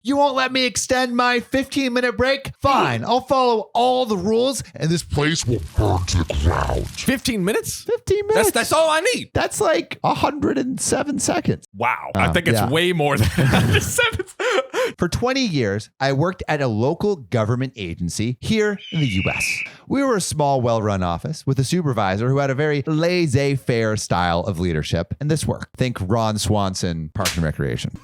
You won't let me extend my 15-minute break? Fine, I'll follow all the rules and this place will burn to the ground. 15 minutes? 15 minutes. That's all I need. That's like 107 seconds. Wow. I think it's way more than 107. For 20 years, I worked at a local government agency here in the U.S. We were a small, well-run office with a supervisor who had a very laissez-faire style of leadership, and this worked. Think Ron Swanson, Parks and Recreation.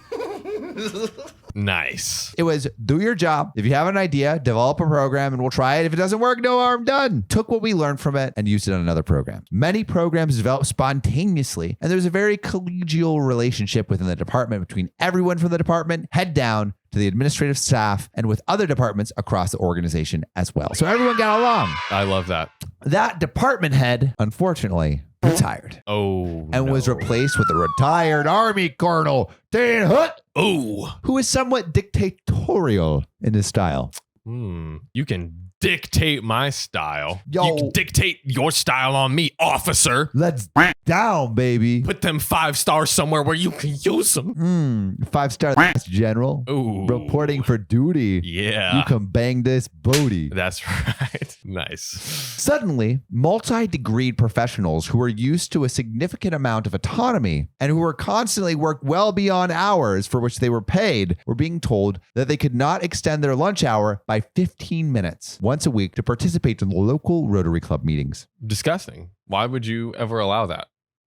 Nice. It was do your job. If you have an idea, develop a program and we'll try it. If it doesn't work, no harm done. Took what we learned from it and used it on another program. Many programs develop spontaneously, and there's a very collegial relationship within the department between everyone from the department, head down, to the administrative staff, and with other departments across the organization as well. So everyone got along. I love that. That department head, unfortunately, retired. And was replaced with a retired Army Colonel, Dan Hutt, who was somewhat dictatorial in his style. You can dictate my style. Yo. You can dictate your style on me, officer. Let's down, baby. Put them 5 stars somewhere where you can use them. 5-star general. Ooh. Reporting for duty. Yeah. You can bang this booty. That's right. Nice. Suddenly, multi-degreed professionals who were used to a significant amount of autonomy and who were constantly worked well beyond hours for which they were paid were being told that they could not extend their lunch hour by 15 minutes once a week to participate in the local Rotary Club meetings. Disgusting. Why would you ever allow that?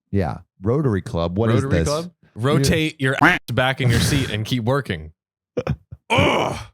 Yeah. Rotary Club. What Rotary is this? Club? Rotate your ass back in your seat and keep working.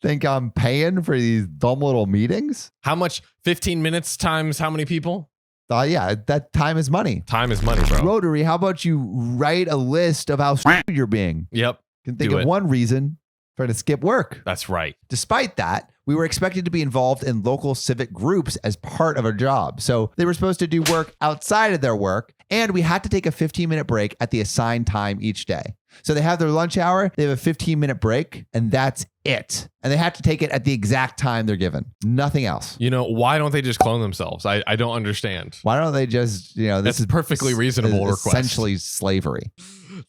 Think I'm paying for these dumb little meetings? How much? 15 minutes times how many people? Yeah, that time is money. Time is money, bro. Rotary, how about you write a list of how stupid you're being? Yep. You can think of one reason for to skip work. That's right. Despite that, we were expected to be involved in local civic groups as part of our job. So they were supposed to do work outside of their work, and we had to take a 15-minute break at the assigned time each day. So they have their lunch hour, they have a 15-minute break, and that's it. And they have to take it at the exact time they're given. Nothing else. You know, why don't they just clone themselves? I don't understand. Why don't they just, this is perfectly reasonable request. Essentially slavery.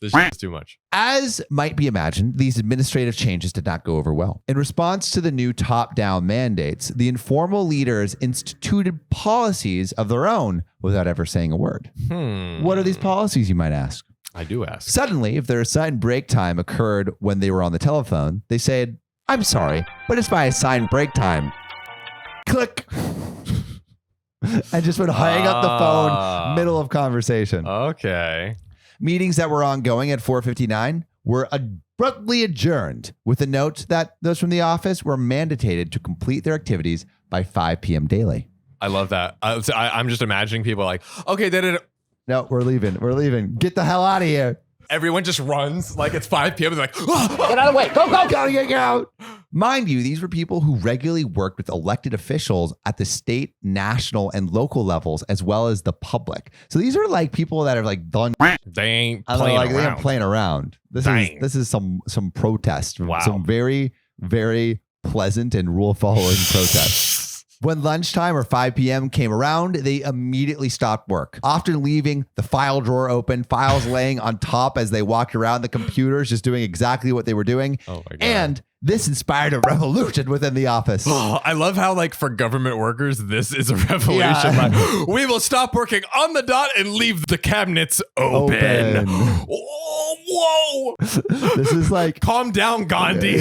This is too much. As might be imagined, these administrative changes did not go over well. In response to the new top-down mandates, the informal leaders instituted policies of their own without ever saying a word. What are these policies, you might ask? I do ask. Suddenly, if their assigned break time occurred when they were on the telephone, they said, "I'm sorry, but it's my assigned break time." Click. And just would hang up the phone middle of conversation. Okay. Meetings that were ongoing at 4:59 were abruptly adjourned with a note that those from the office were mandated to complete their activities by 5 p.m. daily. I love that. I'm just imagining people like, okay, they didn't. No, we're leaving. We're leaving. Get the hell out of here. Everyone just runs like it's 5 p.m. They're like, get out of the way. Go, go, go, get out. Mind you, these were people who regularly worked with elected officials at the state, national, and local levels, as well as the public. So these are like people that are like done. They ain't playing around. They ain't playing around. This is some protest. Wow. Some very, very pleasant and rule following protest. When lunchtime or 5 p.m. came around, they immediately stopped work, often leaving the file drawer open, files laying on top as they walked around the computers, just doing exactly what they were doing. Oh my God. And this inspired a revolution within the office. Oh, I love how, like, for government workers, this is a revolution. Yeah. Like, we will stop working on the dot and leave the cabinets open. Oh, whoa. This is like... Calm down, Gandhi.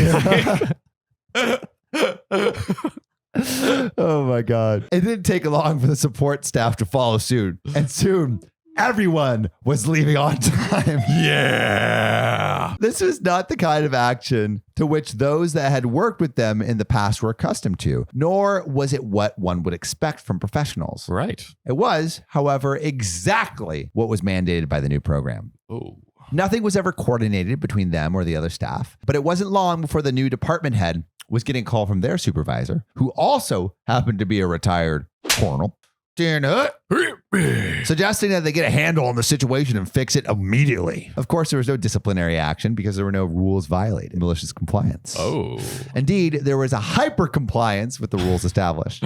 Oh my God. It didn't take long for the support staff to follow suit. And soon, everyone was leaving on time. Yeah. This was not the kind of action to which those that had worked with them in the past were accustomed to, nor was it what one would expect from professionals. Right. It was, however, exactly what was mandated by the new program. Oh. Nothing was ever coordinated between them or the other staff, but it wasn't long before the new department head was getting a call from their supervisor, who also happened to be a retired colonel, suggesting that they get a handle on the situation and fix it immediately. Of course, there was no disciplinary action because there were no rules violated. Malicious compliance. Oh. Indeed, there was a hyper compliance with the rules established.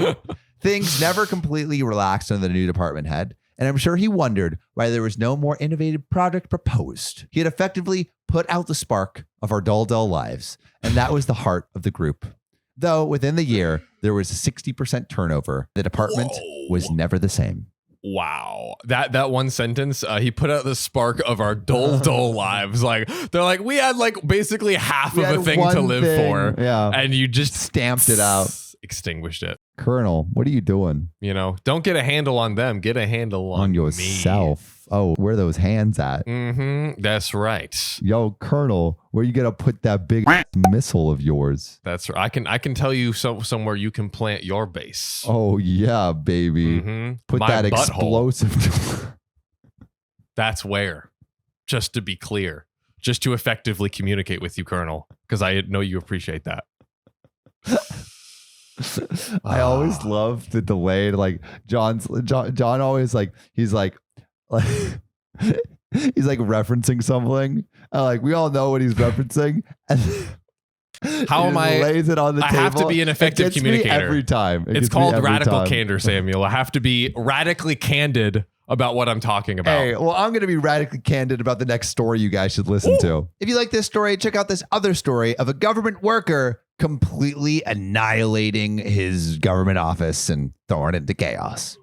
Things never completely relaxed under the new department head, and I'm sure he wondered why there was no more innovative project proposed. He had effectively put out the spark of our dull lives, and that was the heart of the group. Though within the year, there was a 60% turnover. The department was never the same. Wow. That one sentence, he put out the spark of our dull lives. Like, they're like, we had like basically half of a thing to live for. Yeah. And you just stamped it out. Extinguished it. Colonel, what are you doing? You know, don't get a handle on them. Get a handle on yourself. Oh, where are those hands at? That's right. Yo, Colonel, where you gonna put that big missile of yours? That's right. I can tell you somewhere you can plant your base. Oh yeah, baby. Put My that butthole. explosive. That's where. Just to be clear. Just to effectively communicate with you, Colonel, because I know you appreciate that. I always love the delay. Like John always like he's like he's like referencing something. Like we all know what he's referencing. And how am I? Lays it on the table. I have to be an effective communicator every time. It's called radical candor, Samuel. I have to be radically candid about what I'm talking about. Hey, well, I'm going to be radically candid about the next story you guys should listen to. If you like this story, check out this other story of a government worker completely annihilating his government office and throwing it into chaos.